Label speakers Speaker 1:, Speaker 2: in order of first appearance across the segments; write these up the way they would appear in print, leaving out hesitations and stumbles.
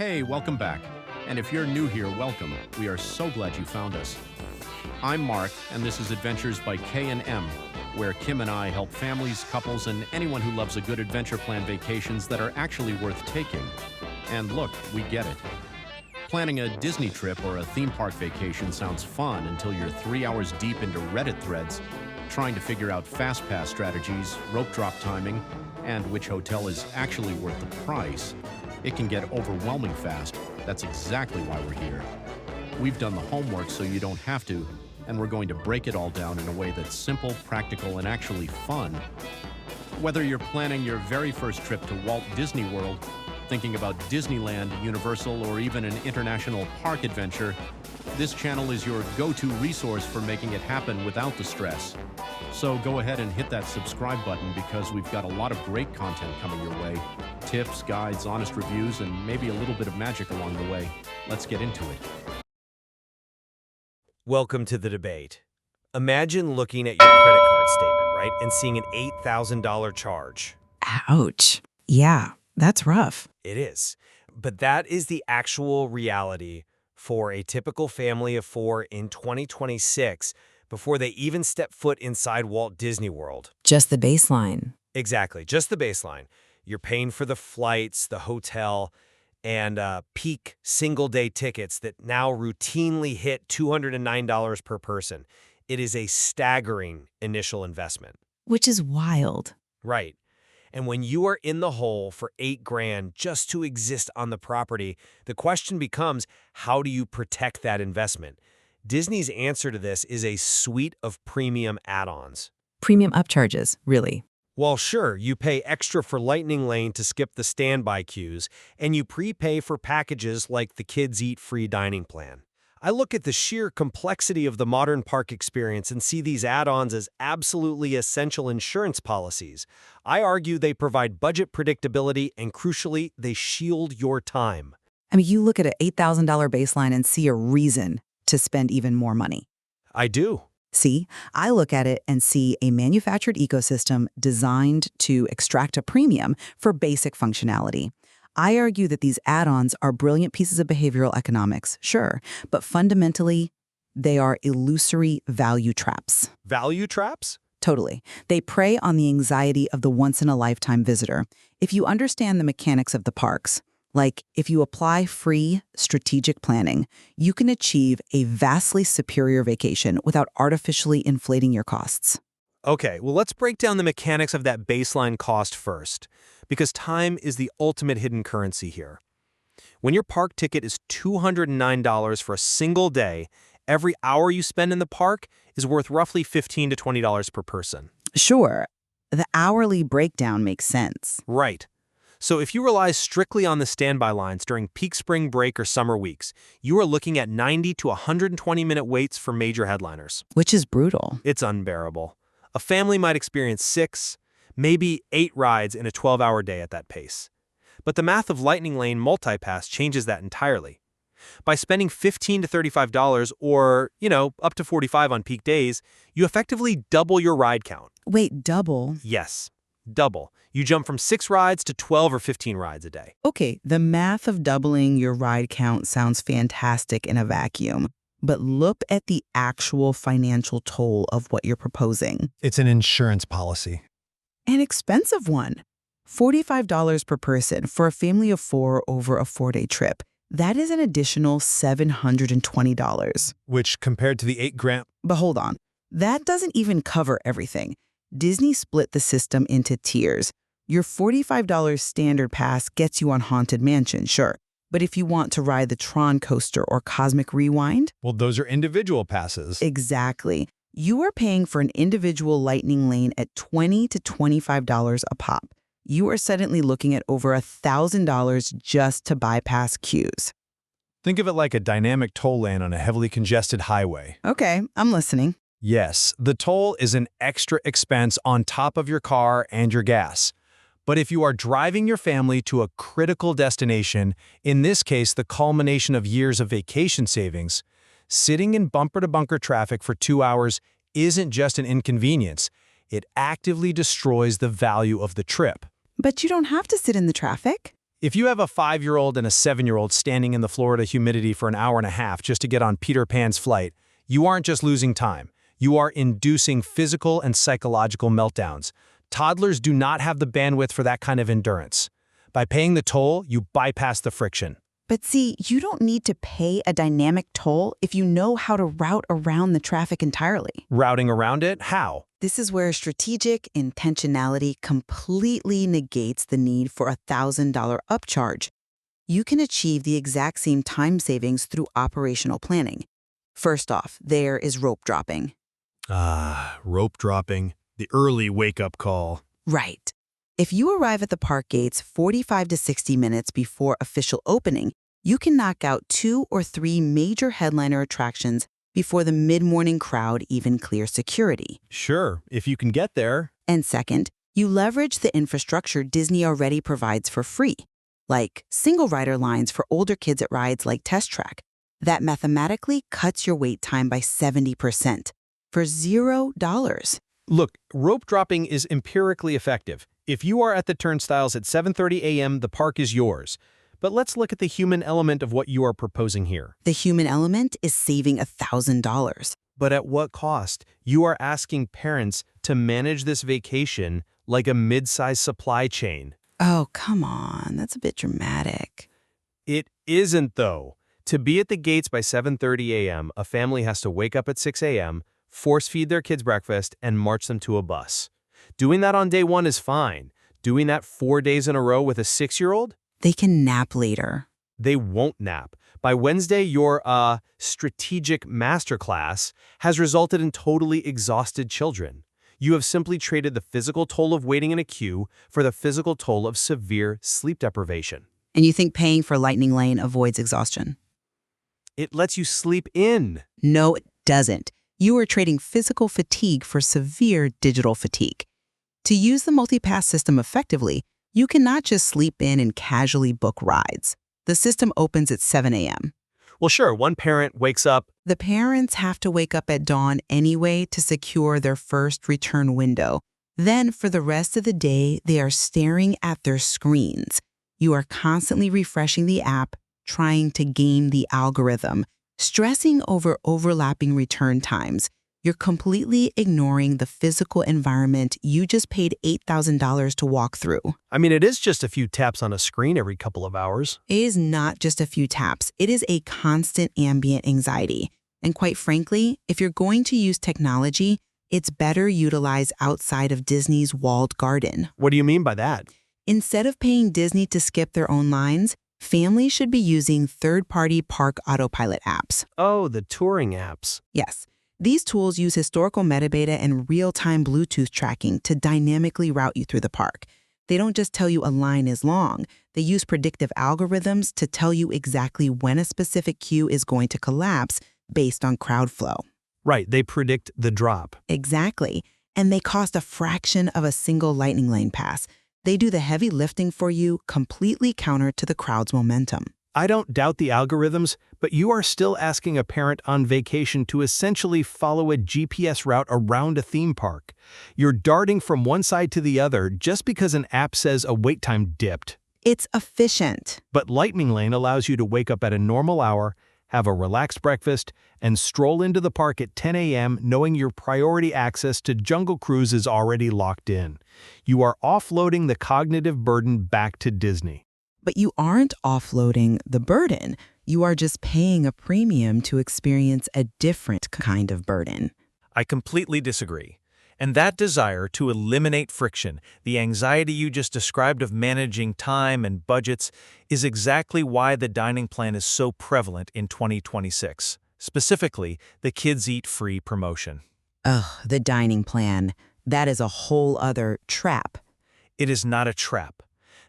Speaker 1: Hey, welcome back. And if you're new here, welcome. We are so glad you found us. I'm Mark, and this is Adventures by K&M, where Kim and I help families, couples, and anyone who loves a good adventure plan vacations that are actually worth taking. And look, we get it. Planning a Disney trip or a theme park vacation sounds fun until you're 3 hours deep into Reddit threads, trying to figure out fast pass strategies, rope drop timing, and which hotel is actually worth the price. It can get overwhelming fast. That's exactly why we're here. We've done the homework so you don't have to, and we're going to break it all down in a way that's simple, practical, and actually fun. Whether you're planning your very first trip to Walt Disney World, thinking about Disneyland, Universal, or even an international park adventure, this channel is your go-to resource for making it happen without the stress. So go ahead and hit that subscribe button because we've got a lot of great content coming your way. Tips, guides, honest reviews, and maybe a little bit of magic along the way. Let's get into it.
Speaker 2: Welcome to the debate. Imagine looking at your credit card statement, right, and seeing an $8,000 charge.
Speaker 3: Ouch. Yeah, that's rough.
Speaker 2: It is. But that is the actual reality for a typical family of four in 2026 before they even step foot inside Walt Disney World.
Speaker 3: Just the baseline.
Speaker 2: Exactly, just the baseline. You're paying for the flights, the hotel, and peak single-day tickets that now routinely hit $209 per person. It is a staggering initial investment.
Speaker 3: Which is wild.
Speaker 2: Right. And when you are in the hole for $8,000 just to exist on the property, the question becomes, how do you protect that investment? Disney's answer to this is a suite of premium add-ons.
Speaker 3: Premium upcharges, really.
Speaker 2: Well, sure, you pay extra for Lightning Lane to skip the standby queues, and you prepay for packages like the Kids Eat Free dining plan. I look at the sheer complexity of the modern park experience and see these add-ons as absolutely essential insurance policies. I argue they provide budget predictability and, crucially, they shield your time.
Speaker 3: I mean, you look at an $8,000 baseline and see a reason to spend even more money.
Speaker 2: I do.
Speaker 3: See, I look at it and see a manufactured ecosystem designed to extract a premium for basic functionality. I argue that these add-ons are brilliant pieces of behavioral economics, sure, but fundamentally, they are illusory value traps.
Speaker 2: Value traps?
Speaker 3: Totally. They prey on the anxiety of the once-in-a-lifetime visitor. If you understand the mechanics of the parks, like if you apply free strategic planning, you can achieve a vastly superior vacation without artificially inflating your costs.
Speaker 2: Okay, well, let's break down the mechanics of that baseline cost first, because time is the ultimate hidden currency here. When your park ticket is $209 for a single day, every hour you spend in the park is worth roughly $15 to $20 per person.
Speaker 3: Sure, the hourly breakdown makes sense.
Speaker 2: Right. So if you rely strictly on the standby lines during peak spring break or summer weeks, you are looking at 90 to 120-minute waits for major headliners.
Speaker 3: Which is brutal.
Speaker 2: It's unbearable. A family might experience 6, maybe 8 rides in a 12-hour day at that pace. But the math of Lightning Lane Multipass changes that entirely. By spending $15 to $35 or, up to $45 on peak days, you effectively double your ride count.
Speaker 3: Wait, double?
Speaker 2: Yes, double. You jump from 6 rides to 12 or 15 rides a day.
Speaker 3: Okay, the math of doubling your ride count sounds fantastic in a vacuum. But look at the actual financial toll of what you're proposing.
Speaker 4: It's an insurance policy.
Speaker 3: An expensive one. $45 per person for a family of 4 over a 4-day trip. That is an additional $720.
Speaker 4: Which, compared to the $8,000...
Speaker 3: But hold on. That doesn't even cover everything. Disney split the system into tiers. Your $45 standard pass gets you on Haunted Mansion, sure. But if you want to ride the Tron coaster or Cosmic Rewind?
Speaker 4: Well, those are individual passes.
Speaker 3: Exactly. You are paying for an individual Lightning Lane at $20 to $25 a pop. You are suddenly looking at over $1,000 just to bypass queues.
Speaker 4: Think of it like a dynamic toll lane on a heavily congested highway.
Speaker 3: Okay, I'm listening.
Speaker 4: Yes, the toll is an extra expense on top of your car and your gas. But if you are driving your family to a critical destination, in this case the culmination of years of vacation savings, sitting in bumper-to-bunker traffic for 2 hours isn't just an inconvenience. It actively destroys the value of the trip.
Speaker 3: But you don't have to sit in the traffic.
Speaker 4: If you have a 5-year-old and a 7-year-old standing in the Florida humidity for an hour and a half just to get on Peter Pan's flight, you aren't just losing time. You are inducing physical and psychological meltdowns. Toddlers do not have the bandwidth for that kind of endurance. By paying the toll, you bypass the friction.
Speaker 3: But see, you don't need to pay a dynamic toll if you know how to route around the traffic entirely.
Speaker 4: Routing around it? How?
Speaker 3: This is where strategic intentionality completely negates the need for a $1,000 upcharge. You can achieve the exact same time savings through operational planning. First off, there is rope dropping.
Speaker 4: Rope dropping. The early wake-up call.
Speaker 3: Right. If you arrive at the park gates 45 to 60 minutes before official opening, you can knock out 2 or 3 major headliner attractions before the mid-morning crowd even clears security.
Speaker 4: Sure, if you can get there.
Speaker 3: And second, you leverage the infrastructure Disney already provides for free, like single-rider lines for older kids at rides like Test Track. That mathematically cuts your wait time by 70% for $0.
Speaker 4: Look, rope dropping is empirically effective. If you are at the turnstiles at 7:30 a.m., the park is yours. But let's look at the human element of what you are proposing here.
Speaker 3: The human element is saving $1,000.
Speaker 4: But at what cost? You are asking parents to manage this vacation like a mid-sized supply chain.
Speaker 3: Oh, come on. That's a bit dramatic.
Speaker 4: It isn't, though. To be at the gates by 7:30 a.m., a family has to wake up at 6 a.m., force-feed their kids breakfast, and march them to a bus. Doing that on day 1 is fine. Doing that 4 days in a row with a 6-year-old?
Speaker 3: They can nap later.
Speaker 4: They won't nap. By Wednesday, your strategic masterclass has resulted in totally exhausted children. You have simply traded the physical toll of waiting in a queue for the physical toll of severe sleep deprivation.
Speaker 3: And you think paying for Lightning Lane avoids exhaustion?
Speaker 4: It lets you sleep in.
Speaker 3: No, it doesn't. You are trading physical fatigue for severe digital fatigue. To use the multi-pass system effectively, you cannot just sleep in and casually book rides. The system opens at 7 a.m.
Speaker 4: Well, sure, one parent wakes up.
Speaker 3: The parents have to wake up at dawn anyway to secure their first return window. Then, for the rest of the day, they are staring at their screens. You are constantly refreshing the app, trying to game the algorithm, stressing over overlapping return times. You're completely ignoring the physical environment you just paid $8,000 to walk through.
Speaker 4: I mean, it is just a few taps on a screen every couple of hours.
Speaker 3: It is not just a few taps. It is a constant ambient anxiety. And quite frankly, if you're going to use technology, it's better utilized outside of Disney's walled garden.
Speaker 4: What do you mean by that?
Speaker 3: Instead of paying Disney to skip their own lines, families should be using third-party park autopilot apps.
Speaker 4: Oh, the touring apps.
Speaker 3: Yes. These tools use historical metadata and real-time Bluetooth tracking to dynamically route you through the park. They don't just tell you a line is long. They use predictive algorithms to tell you exactly when a specific queue is going to collapse based on crowd flow.
Speaker 4: Right, they predict the drop.
Speaker 3: Exactly. And they cost a fraction of a single Lightning Lane pass. They do the heavy lifting for you, completely counter to the crowd's momentum.
Speaker 4: I don't doubt the algorithms, but you are still asking a parent on vacation to essentially follow a GPS route around a theme park. You're darting from one side to the other just because an app says a wait time dipped.
Speaker 3: It's efficient.
Speaker 4: But Lightning Lane allows you to wake up at a normal hour, have a relaxed breakfast, and stroll into the park at 10 a.m. knowing your priority access to Jungle Cruise is already locked in. You are offloading the cognitive burden back to Disney.
Speaker 3: But you aren't offloading the burden. You are just paying a premium to experience a different kind of burden.
Speaker 4: I completely disagree. And that desire to eliminate friction, the anxiety you just described of managing time and budgets, is exactly why the dining plan is so prevalent in 2026, specifically the Kids Eat Free promotion.
Speaker 3: Ugh, the dining plan. That is a whole other trap.
Speaker 4: It is not a trap.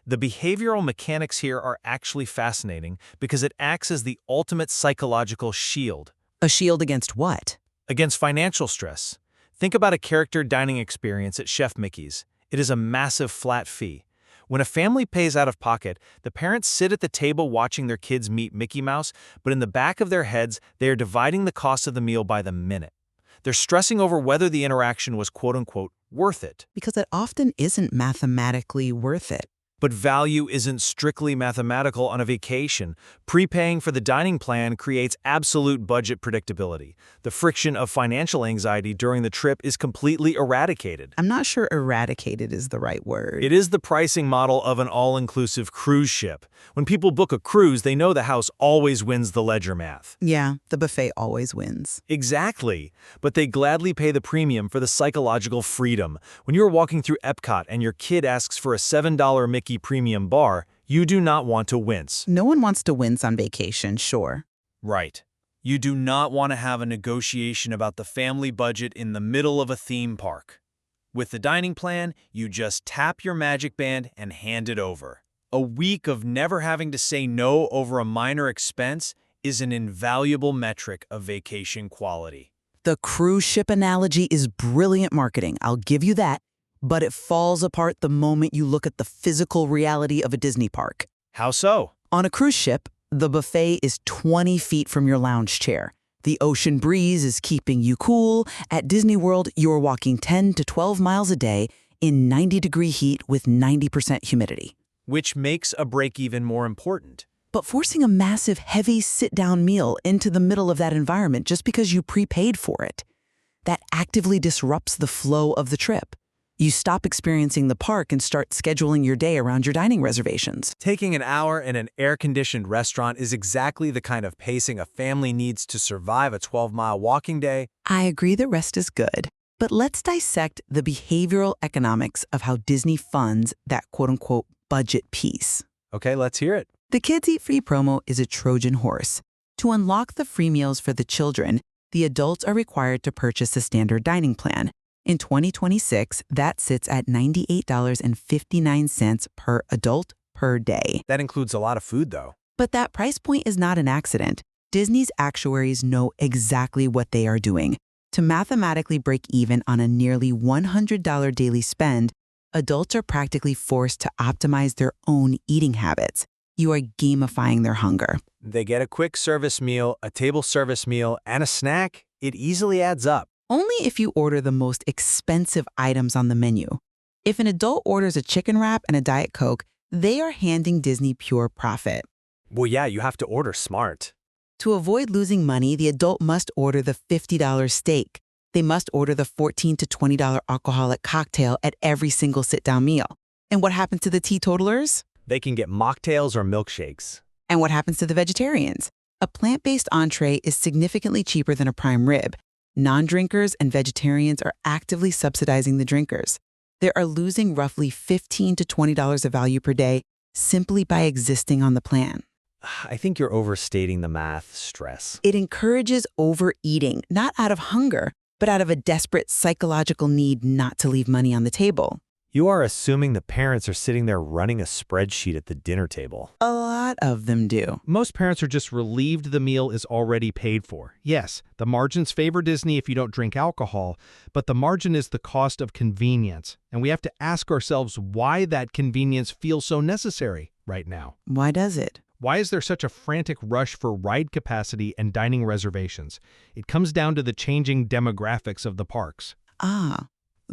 Speaker 4: The behavioral mechanics here are actually fascinating because it acts as the ultimate psychological shield.
Speaker 3: A shield against what?
Speaker 4: Against financial stress. Think about a character dining experience at Chef Mickey's. It is a massive flat fee. When a family pays out of pocket, the parents sit at the table watching their kids meet Mickey Mouse, but in the back of their heads, they are dividing the cost of the meal by the minute. They're stressing over whether the interaction was quote-unquote worth it.
Speaker 3: Because it often isn't mathematically worth it.
Speaker 4: But value isn't strictly mathematical on a vacation. Prepaying for the dining plan creates absolute budget predictability. The friction of financial anxiety during the trip is completely eradicated.
Speaker 3: I'm not sure eradicated is the right word.
Speaker 4: It is the pricing model of an all-inclusive cruise ship. When people book a cruise, they know the house always wins the ledger math.
Speaker 3: Yeah, the buffet always wins.
Speaker 4: Exactly. But they gladly pay the premium for the psychological freedom. When you're walking through Epcot and your kid asks for a $7 Mickey Premium bar, you do not want to wince.
Speaker 3: No one wants to wince on vacation, sure.
Speaker 4: Right. You do not want to have a negotiation about the family budget in the middle of a theme park. With the dining plan, you just tap your magic band and hand it over. A week of never having to say no over a minor expense is an invaluable metric of vacation quality.
Speaker 3: The cruise ship analogy is brilliant marketing, I'll give you that. But it falls apart the moment you look at the physical reality of a Disney park.
Speaker 4: How so?
Speaker 3: On a cruise ship, the buffet is 20 feet from your lounge chair. The ocean breeze is keeping you cool. At Disney World, you're walking 10 to 12 miles a day in 90-degree heat with 90% humidity.
Speaker 4: Which makes a break even more important.
Speaker 3: But forcing a massive, heavy sit-down meal into the middle of that environment just because you prepaid for it, that actively disrupts the flow of the trip. You stop experiencing the park and start scheduling your day around your dining reservations.
Speaker 4: Taking an hour in an air-conditioned restaurant is exactly the kind of pacing a family needs to survive a 12-mile walking day.
Speaker 3: I agree the rest is good. But let's dissect the behavioral economics of how Disney funds that quote-unquote budget piece.
Speaker 4: Okay, let's hear it.
Speaker 3: The Kids Eat Free promo is a Trojan horse. To unlock the free meals for the children, the adults are required to purchase a standard dining plan. In 2026, that sits at $98.59 per adult per day.
Speaker 4: That includes a lot of food, though.
Speaker 3: But that price point is not an accident. Disney's actuaries know exactly what they are doing. To mathematically break even on a nearly $100 daily spend, adults are practically forced to optimize their own eating habits. You are gamifying their hunger.
Speaker 4: They get a quick service meal, a table service meal, and a snack. It easily adds up.
Speaker 3: Only if you order the most expensive items on the menu. If an adult orders a chicken wrap and a Diet Coke, they are handing Disney pure profit.
Speaker 4: Well, yeah, you have to order smart.
Speaker 3: To avoid losing money, the adult must order the $50 steak. They must order the $14 to $20 alcoholic cocktail at every single sit-down meal. And what happens to the teetotalers?
Speaker 4: They can get mocktails or milkshakes.
Speaker 3: And what happens to the vegetarians? A plant-based entree is significantly cheaper than a prime rib. Non-drinkers and vegetarians are actively subsidizing the drinkers. They are losing roughly $15 to $20 of value per day simply by existing on the plan.
Speaker 4: I think you're overstating the math stress.
Speaker 3: It encourages overeating, not out of hunger, but out of a desperate psychological need not to leave money on the table.
Speaker 4: You are assuming the parents are sitting there running a spreadsheet at the dinner table.
Speaker 3: A lot of them do.
Speaker 1: Most parents are just relieved the meal is already paid for. Yes, the margins favor Disney if you don't drink alcohol, but the margin is the cost of convenience. And we have to ask ourselves why that convenience feels so necessary right now.
Speaker 3: Why does it?
Speaker 1: Why is there such a frantic rush for ride capacity and dining reservations? It comes down to the changing demographics of the parks.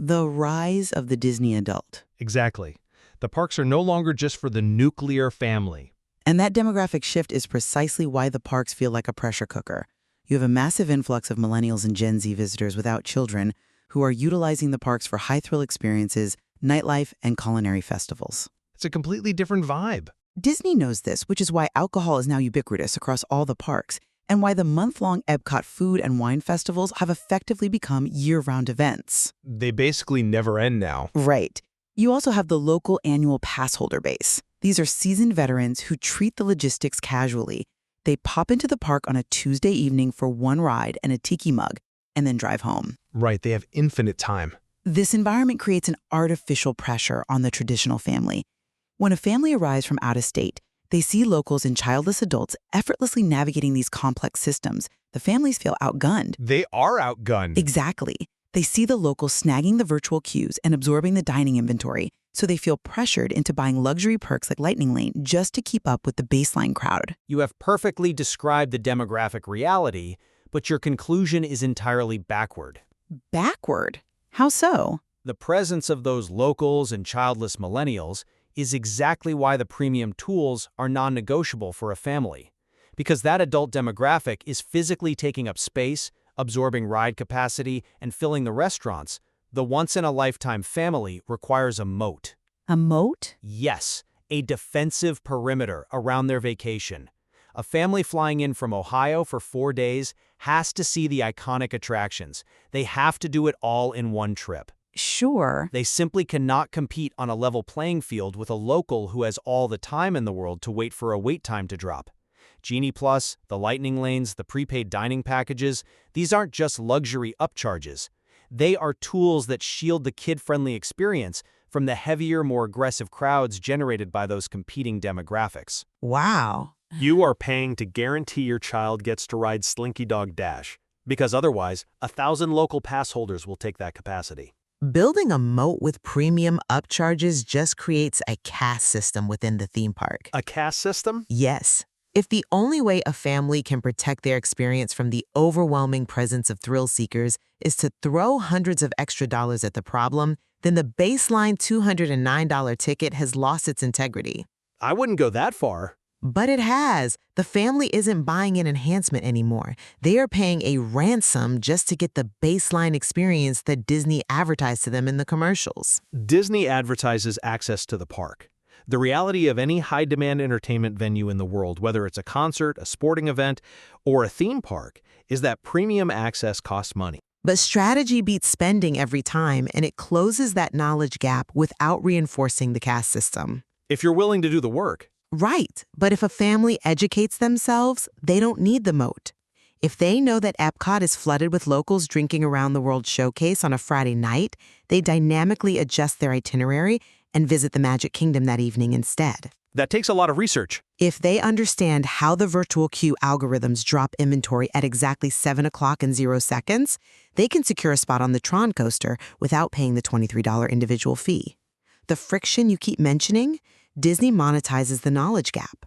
Speaker 3: The rise of the Disney adult.
Speaker 1: Exactly. The parks are no longer just for the nuclear family.
Speaker 3: And that demographic shift is precisely why the parks feel like a pressure cooker. You have a massive influx of millennials and Gen Z visitors without children who are utilizing the parks for high-thrill experiences, nightlife, and culinary festivals.
Speaker 1: It's a completely different vibe.
Speaker 3: Disney knows this, which is why alcohol is now ubiquitous across all the parks, and why the month-long Epcot food and wine festivals have effectively become year-round events.
Speaker 1: They basically never end now.
Speaker 3: Right. You also have the local annual pass holder base. These are seasoned veterans who treat the logistics casually. They pop into the park on a Tuesday evening for one ride and a tiki mug, and then drive home.
Speaker 1: Right, they have infinite time.
Speaker 3: This environment creates an artificial pressure on the traditional family. When a family arrives from out of state, they see locals and childless adults effortlessly navigating these complex systems. The families feel outgunned.
Speaker 1: They are outgunned.
Speaker 3: Exactly. They see the locals snagging the virtual queues and absorbing the dining inventory, so they feel pressured into buying luxury perks like Lightning Lane just to keep up with the baseline crowd.
Speaker 4: You have perfectly described the demographic reality, but your conclusion is entirely backward.
Speaker 3: Backward? How so?
Speaker 4: The presence of those locals and childless millennials is exactly why the premium tools are non-negotiable for a family. Because that adult demographic is physically taking up space, absorbing ride capacity, and filling the restaurants, the once-in-a-lifetime family requires a moat.
Speaker 3: A moat?
Speaker 4: Yes, a defensive perimeter around their vacation. A family flying in from Ohio for 4 days has to see the iconic attractions. They have to do it all in one trip.
Speaker 3: Sure.
Speaker 4: They simply cannot compete on a level playing field with a local who has all the time in the world to wait for a wait time to drop. Genie Plus, the Lightning Lanes, the prepaid dining packages, these aren't just luxury upcharges. They are tools that shield the kid-friendly experience from the heavier, more aggressive crowds generated by those competing demographics.
Speaker 3: Wow.
Speaker 2: You are paying to guarantee your child gets to ride Slinky Dog Dash, because otherwise, 1,000 local pass holders will take that capacity.
Speaker 5: Building a moat with premium upcharges just creates a caste system within the theme park.
Speaker 2: A caste system?
Speaker 5: Yes. If the only way a family can protect their experience from the overwhelming presence of thrill seekers is to throw hundreds of extra dollars at the problem, then the baseline $209 ticket has lost its integrity.
Speaker 2: I wouldn't go that far.
Speaker 5: But it has. The family isn't buying an enhancement anymore. They are paying a ransom just to get the baseline experience that Disney advertised to them in the commercials.
Speaker 2: Disney advertises access to the park. The reality of any high-demand entertainment venue in the world, whether it's a concert, a sporting event, or a theme park, is that premium access costs money.
Speaker 5: But strategy beats spending every time, and it closes that knowledge gap without reinforcing the caste system.
Speaker 2: If you're willing to do the work.
Speaker 5: Right, but if a family educates themselves, they don't need the moat. If they know that Epcot is flooded with locals drinking around the World Showcase on a Friday night, they dynamically adjust their itinerary and visit the Magic Kingdom that evening instead.
Speaker 2: That takes a lot of research.
Speaker 5: If they understand how the virtual queue algorithms drop inventory at exactly 7 o'clock and 0 seconds, they can secure a spot on the Tron coaster without paying the $23 individual fee. The friction you keep mentioning, Disney monetizes the knowledge gap.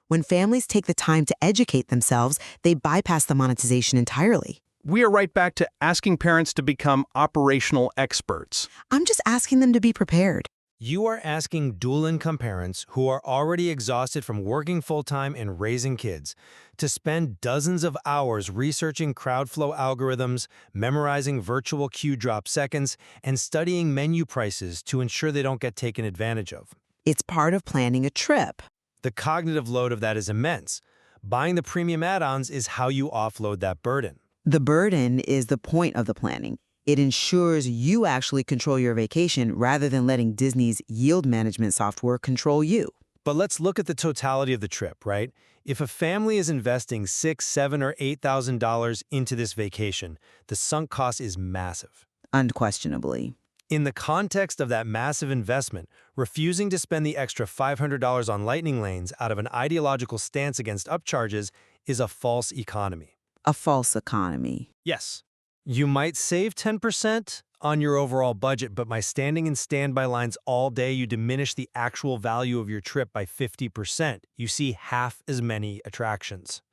Speaker 5: When families take the time to educate themselves, they bypass the monetization entirely.
Speaker 2: We are right back to asking parents to become operational experts.
Speaker 5: I'm just asking them to be prepared.
Speaker 4: You are asking dual-income parents who are already exhausted from working full-time and raising kids to spend dozens of hours researching crowd-flow algorithms, memorizing virtual queue drop seconds, and studying menu prices to ensure they don't get taken advantage of.
Speaker 3: It's part of planning a trip.
Speaker 4: The cognitive load of that is immense. Buying the premium add-ons is how you offload that burden.
Speaker 3: The burden is the point of the planning. It ensures you actually control your vacation rather than letting Disney's yield management software control you.
Speaker 4: But let's look at the totality of the trip, right? If a family is investing $6,000, $7,000, or $8,000 into this vacation, the sunk cost is massive.
Speaker 3: Unquestionably.
Speaker 4: In the context of that massive investment, refusing to spend the extra $500 on lightning lanes out of an ideological stance against upcharges is a false economy.
Speaker 3: A false economy.
Speaker 4: Yes. You might save 10% on your overall budget, but by standing in standby lines all day, you diminish the actual value of your trip by 50%. You see half as many attractions.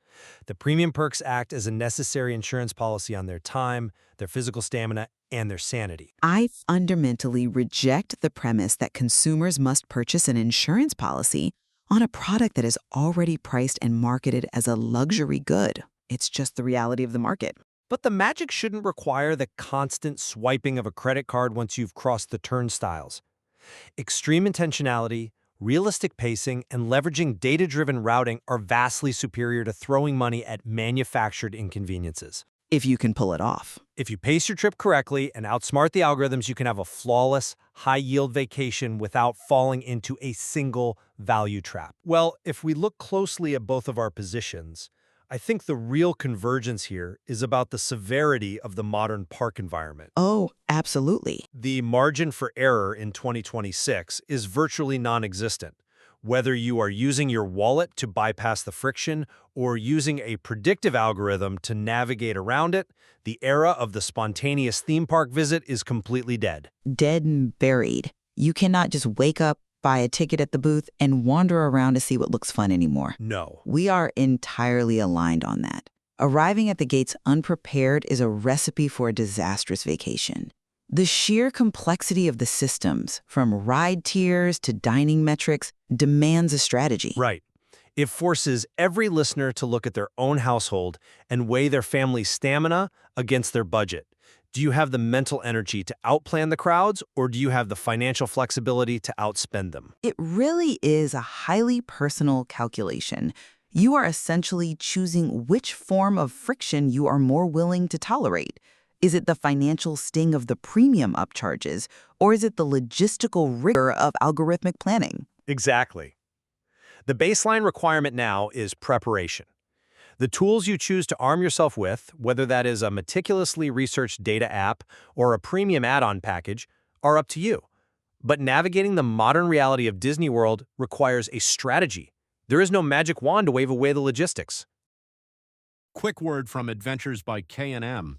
Speaker 4: The premium perks act as a necessary insurance policy on their time, their physical stamina, and their sanity.
Speaker 3: I fundamentally reject the premise that consumers must purchase an insurance policy on a product that is already priced and marketed as a luxury good. It's just the reality of the market.
Speaker 4: But the magic shouldn't require the constant swiping of a credit card once you've crossed the turnstiles. Extreme intentionality, realistic pacing, and leveraging data-driven routing are vastly superior to throwing money at manufactured inconveniences.
Speaker 3: If you can pull it off.
Speaker 4: If you pace your trip correctly and outsmart the algorithms, you can have a flawless, high-yield vacation without falling into a single value trap. Well, if we look closely at both of our positions, I think the real convergence here is about the severity of the modern park environment.
Speaker 3: Oh, absolutely.
Speaker 4: The margin for error in 2026 is virtually non-existent. Whether you are using your wallet to bypass the friction or using a predictive algorithm to navigate around it, the era of the spontaneous theme park visit is completely dead.
Speaker 3: Dead and buried. You cannot just wake up, buy a ticket at the booth, and wander around to see what looks fun anymore.
Speaker 4: No.
Speaker 3: We are entirely aligned on that. Arriving at the gates unprepared is a recipe for a disastrous vacation. The sheer complexity of the systems, from ride tiers to dining metrics, demands a strategy.
Speaker 2: Right. It forces every listener to look at their own household and weigh their family's stamina against their budget. Do you have the mental energy to outplan the crowds, or do you have the financial flexibility to outspend them?
Speaker 3: It really is a highly personal calculation. You are essentially choosing which form of friction you are more willing to tolerate. Is it the financial sting of the premium upcharges, or is it the logistical rigor of algorithmic planning?
Speaker 2: Exactly. The baseline requirement now is preparation. The tools you choose to arm yourself with, whether that is a meticulously researched data app or a premium add-on package, are up to you. But navigating the modern reality of Disney World requires a strategy. There is no magic wand to wave away the logistics.
Speaker 1: Quick word from Adventures by K&M.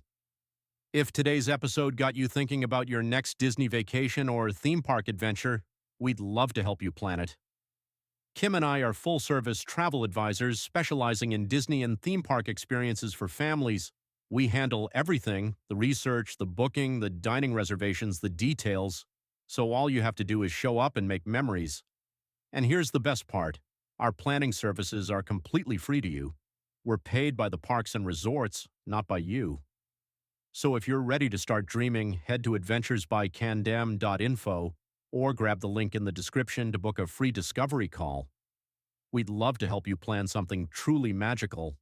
Speaker 1: If today's episode got you thinking about your next Disney vacation or theme park adventure, we'd love to help you plan it. Kim and I are full-service travel advisors specializing in Disney and theme park experiences for families. We handle everything: the research, the booking, the dining reservations, the details. So all you have to do is show up and make memories. And here's the best part: our planning services are completely free to you. We're paid by the parks and resorts, not by you. So if you're ready to start dreaming, head to AdventuresByKandM.info or grab the link in the description to book a free discovery call. We'd love to help you plan something truly magical